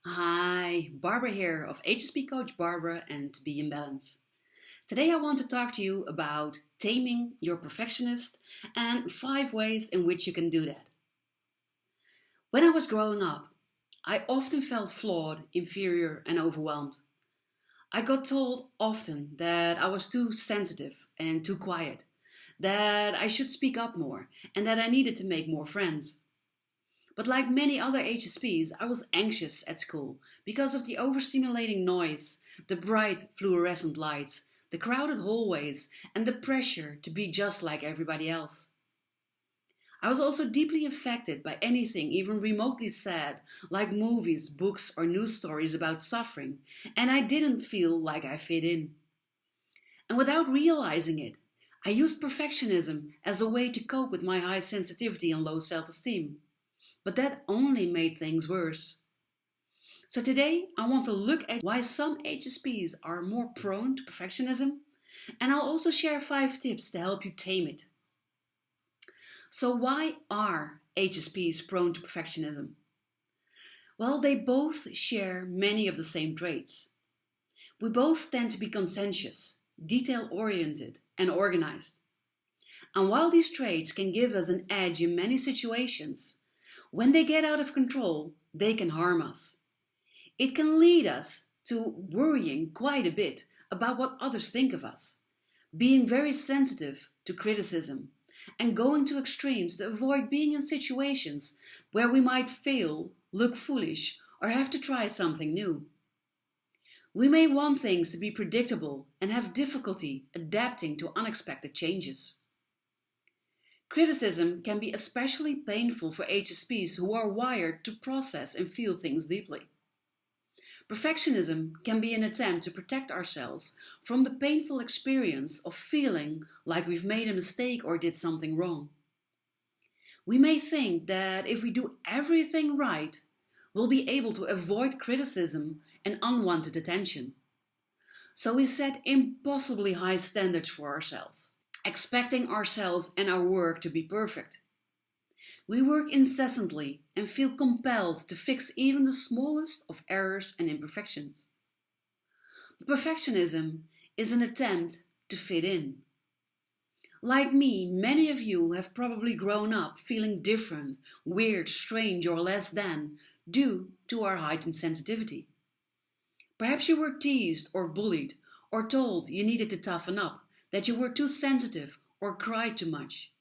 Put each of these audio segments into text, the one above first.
Hi, Barbara here of HSP Coach Barbara and To Be in Balance. Today I want to talk to you about taming your perfectionist and 5 ways in which you can do that. When I was growing up, I often felt flawed, inferior, and overwhelmed. I got told often that I was too sensitive and too quiet, that I should speak up more, and that I needed to make more friends. But like many other HSPs, I was anxious at school because of the overstimulating noise, the bright fluorescent lights, the crowded hallways, and the pressure to be just like everybody else. I was also deeply affected by anything even remotely sad, like movies, books, or news stories about suffering, and I didn't feel like I fit in. And without realizing it, I used perfectionism as a way to cope with my high sensitivity and low self-esteem. But that only made things worse. So today I want to look at why some HSPs are more prone to perfectionism, and I'll also share 5 tips to help you tame it. So why are HSPs prone to perfectionism? Well, they both share many of the same traits. We both tend to be conscientious, detail-oriented, and organized. And while these traits can give us an edge in many situations, when they get out of control, they can harm us. It can lead us to worrying quite a bit about what others think of us, being very sensitive to criticism, and going to extremes to avoid being in situations where we might fail, look foolish, or have to try something new. We may want things to be predictable and have difficulty adapting to unexpected changes. Criticism can be especially painful for HSPs who are wired to process and feel things deeply. Perfectionism can be an attempt to protect ourselves from the painful experience of feeling like we've made a mistake or did something wrong. We may think that if we do everything right, we'll be able to avoid criticism and unwanted attention. So we set impossibly high standards for ourselves, expecting ourselves and our work to be perfect. We work incessantly and feel compelled to fix even the smallest of errors and imperfections. Perfectionism is an attempt to fit in. Like me, many of you have probably grown up feeling different, weird, strange, or less than due to our heightened sensitivity. Perhaps you were teased or bullied or told you needed to toughen up, that you were too sensitive or cried too much.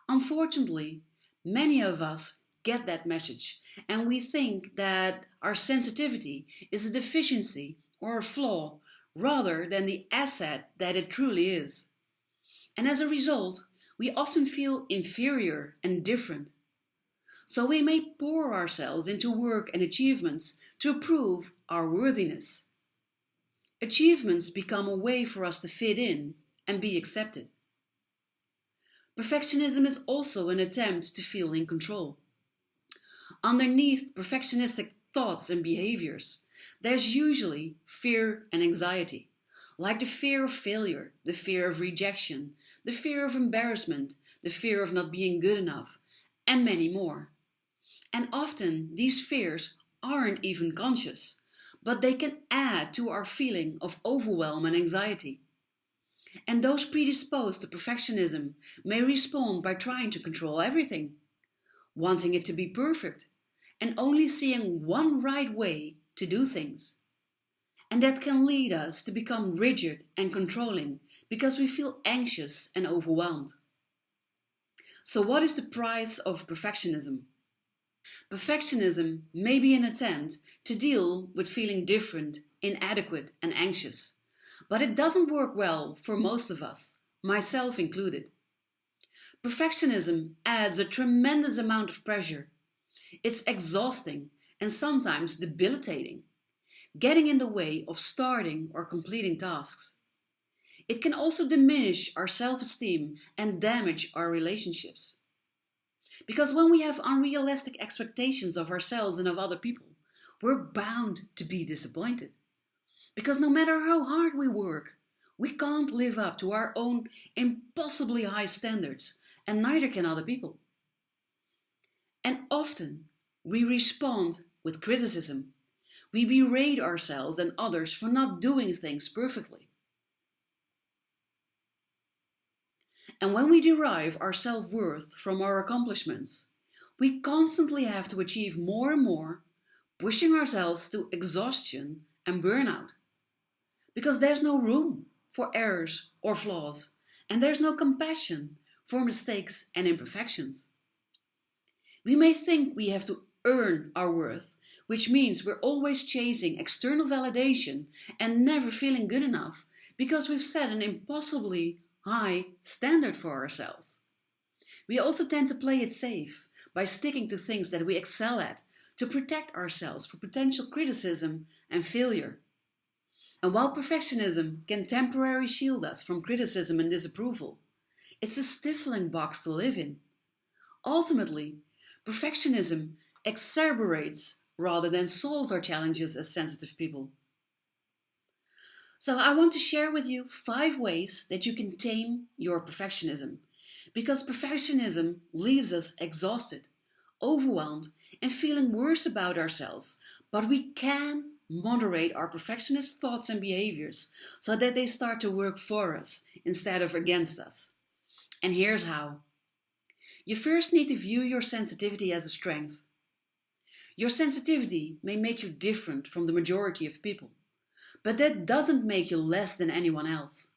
Unfortunately, many of us get that message and we think that our sensitivity is a deficiency or a flaw rather than the asset that it truly is. And as a result, we often feel inferior and different. So we may pour ourselves into work and achievements to prove our worthiness. Achievements become a way for us to fit in and be accepted. Perfectionism is also an attempt to feel in control. Underneath perfectionistic thoughts and behaviors, there's usually fear and anxiety, like the fear of failure, the fear of rejection, the fear of embarrassment, the fear of not being good enough, and many more. And often these fears aren't even conscious, but they can add to our feeling of overwhelm and anxiety. And those predisposed to perfectionism may respond by trying to control everything, wanting it to be perfect, and only seeing one right way to do things. And that can lead us to become rigid and controlling because we feel anxious and overwhelmed. So what is the price of perfectionism? Perfectionism may be an attempt to deal with feeling different, inadequate, and anxious, but it doesn't work well for most of us, myself included. Perfectionism adds a tremendous amount of pressure. It's exhausting and sometimes debilitating, getting in the way of starting or completing tasks. It can also diminish our self-esteem and damage our relationships. Because when we have unrealistic expectations of ourselves and of other people, we're bound to be disappointed. Because no matter how hard we work, we can't live up to our own impossibly high standards, and neither can other people. And often we respond with criticism, We berate ourselves and others for not doing things perfectly. And when we derive our self-worth from our accomplishments, we constantly have to achieve more and more, pushing ourselves to exhaustion and burnout. Because there's no room for errors or flaws, and there's no compassion for mistakes and imperfections. We may think we have to earn our worth, which means we're always chasing external validation and never feeling good enough because we've set an impossibly high standard for ourselves. We also tend to play it safe by sticking to things that we excel at to protect ourselves from potential criticism and failure. And while perfectionism can temporarily shield us from criticism and disapproval, it's a stifling box to live in. Ultimately, perfectionism exacerbates rather than solves our challenges as sensitive people. So I want to share with you 5 ways that you can tame your perfectionism. Because perfectionism leaves us exhausted, overwhelmed, and feeling worse about ourselves. But we can moderate our perfectionist thoughts and behaviors so that they start to work for us instead of against us. And here's how. You first need to view your sensitivity as a strength. Your sensitivity may make you different from the majority of people, but that doesn't make you less than anyone else.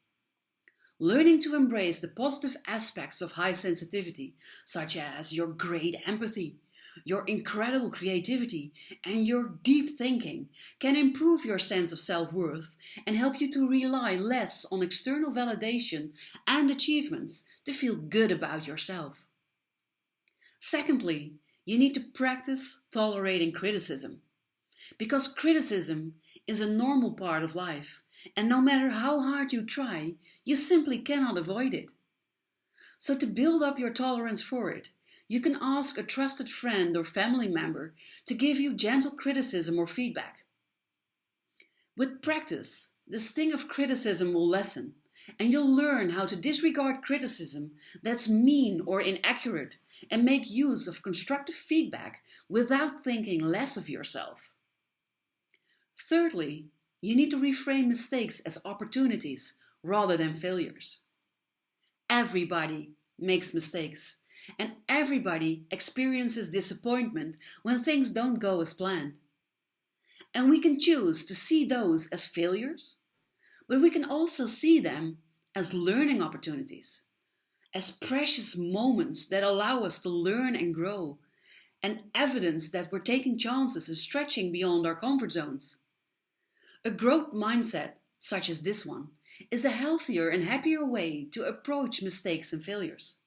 Learning to embrace the positive aspects of high sensitivity, such as your great empathy, your incredible creativity, and your deep thinking, can improve your sense of self-worth and help you to rely less on external validation and achievements to feel good about yourself. Secondly, you need to practice tolerating criticism, because criticism is a normal part of life, and no matter how hard you try, you simply cannot avoid it. So to build up your tolerance for it, you can ask a trusted friend or family member to give you gentle criticism or feedback. With practice, the sting of criticism will lessen, and you'll learn how to disregard criticism that's mean or inaccurate and make use of constructive feedback without thinking less of yourself. Thirdly, you need to reframe mistakes as opportunities rather than failures. Everybody makes mistakes, and everybody experiences disappointment when things don't go as planned. And we can choose to see those as failures, but we can also see them as learning opportunities, as precious moments that allow us to learn and grow, and evidence that we're taking chances and stretching beyond our comfort zones. A growth mindset, such as this one, is a healthier and happier way to approach mistakes and failures.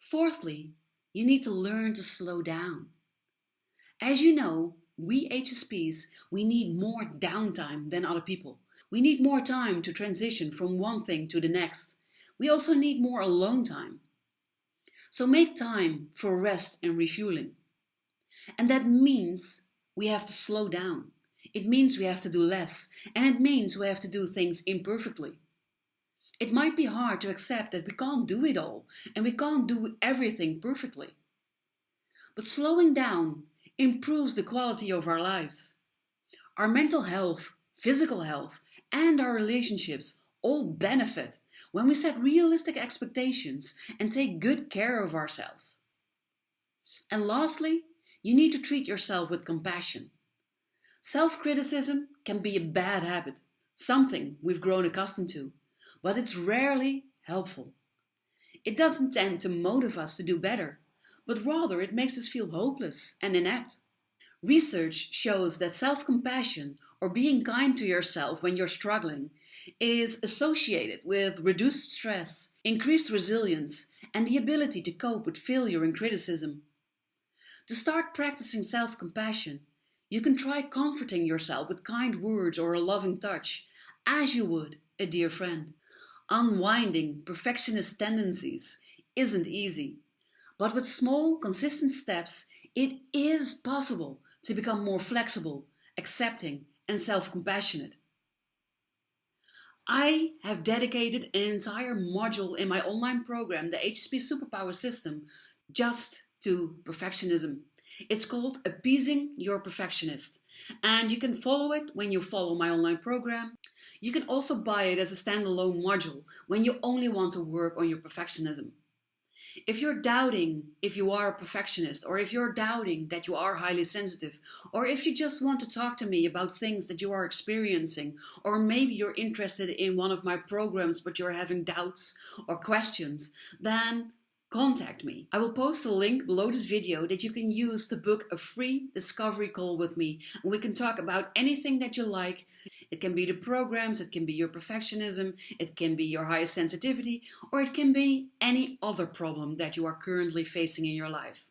Fourthly, you need to learn to slow down. As you know, we HSPs, we need more downtime than other people. We need more time to transition from one thing to the next. We also need more alone time. So make time for rest and refueling. And that means we have to slow down. It means we have to do less, and it means we have to do things imperfectly. It might be hard to accept that we can't do it all, and we can't do everything perfectly. But slowing down improves the quality of our lives. Our mental health, physical health, and our relationships all benefit when we set realistic expectations and take good care of ourselves. And lastly, you need to treat yourself with compassion. Self-criticism can be a bad habit, something we've grown accustomed to, but it's rarely helpful. It doesn't tend to motivate us to do better, but rather it makes us feel hopeless and inept. Research shows that self-compassion, or being kind to yourself when you're struggling, is associated with reduced stress, increased resilience, and the ability to cope with failure and criticism. To start practicing self-compassion, you can try comforting yourself with kind words or a loving touch, as you would a dear friend. Unwinding perfectionist tendencies isn't easy, but with small, consistent steps, it is possible to become more flexible, accepting, and self-compassionate. I have dedicated an entire module in my online program, the HSP Superpower System, just to perfectionism. It's called Appeasing Your Perfectionist, and you can follow it when you follow my online program. You can also buy it as a standalone module when you only want to work on your perfectionism. If you're doubting if you are a perfectionist, or if you're doubting that you are highly sensitive, or if you just want to talk to me about things that you are experiencing, or maybe you're interested in one of my programs but you're having doubts or questions, then contact me. I will post a link below this video that you can use to book a free discovery call with me, and we can talk about anything that you like. It can be the programs, it can be your perfectionism, it can be your high sensitivity, or it can be any other problem that you are currently facing in your life.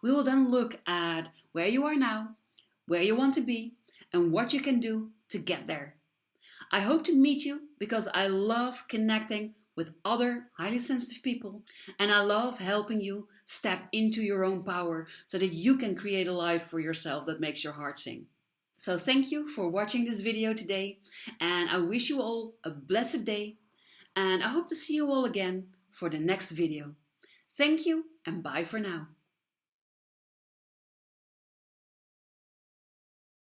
We will then look at where you are now, where you want to be, and what you can do to get there. I hope to meet you because I love connecting with other highly sensitive people, and I love helping you step into your own power so that you can create a life for yourself that makes your heart sing. So thank you for watching this video today, and I wish you all a blessed day, and I hope to see you all again for the next video. Thank you and bye for now.